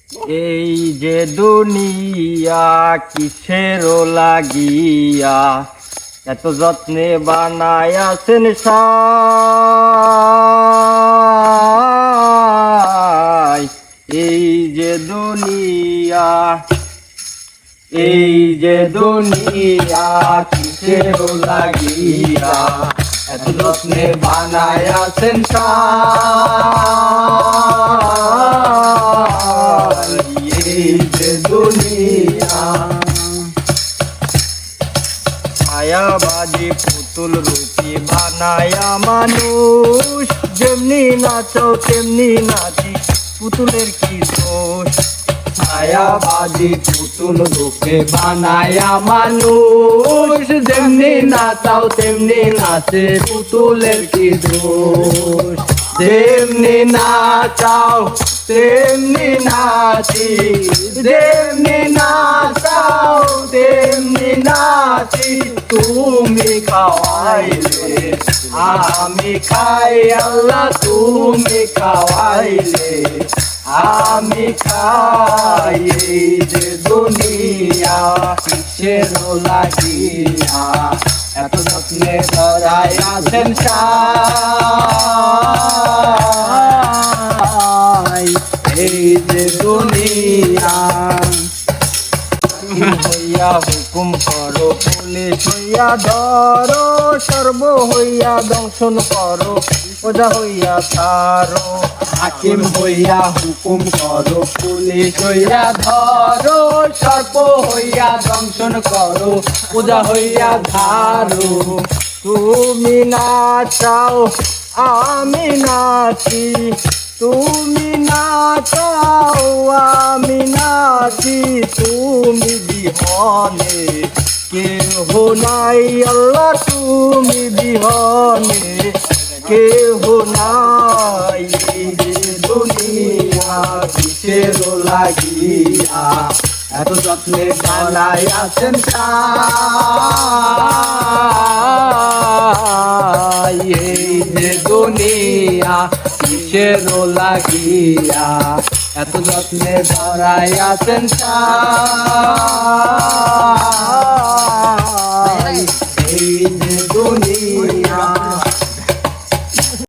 এই যে দুনিয়া কিসেরও লাগিয়া এত যত্নে বানায়াছেন সাই। এই যে দুনিয়া, এই যে দুনিয়া কিসেরও লাগিয়া এত যত্নে বানায়াছেন সাই। এই যে দুনিয়া মায়াবাজি পুতুল রূপী বানায়া মানুষ, যেমনি নাচাও তেমনি নাচি পুতুলের কি দোষ। মায়াবাজি পুতুল রূপে বানায়া মানুষ, যেমনি নাচাও তেমনি নাচে পুতুলের কি দোষ। যেমনি নাচাও তেমনি নাচি, যেমনি নাচাও তেমনি নাচি, তুমি খাওয়াইলে আমি খাই আল্লাহ, তুমি খাওয়াইলে আমি খাই। এই যে দুনিয়া কিসেরও লাগিয়া এত যত্নে ধরাই আছেন সাই। এই যে দুনিয়া হইয়া হুকুম করো, পুলিশ হইয়া ধরো, সর্ব হইয়া দংশন করো, ওজা হইয়া ছাড়ো। হাকিম হইয়া হুকুম করো, পুলিশ হইয়া ধরো, সর্প হইয়া দংশন করো, ওজা হইয়া ধারো। তুমি নাচাও আমি নাচি, তুমি নাচাও আমি নাচি, তুমি বিহনে কেহ নাই আল্লাহ, তুমি বিহনে কেহ নাই। এই যে দুনিয়া কিসেরও লাগিয়া এত যত্নে বানাইয়াছেন সাই। এই যে দুনিয়া কিসেরও লাগিয়া এত যত্নে বানাইয়াছেন সাই। এই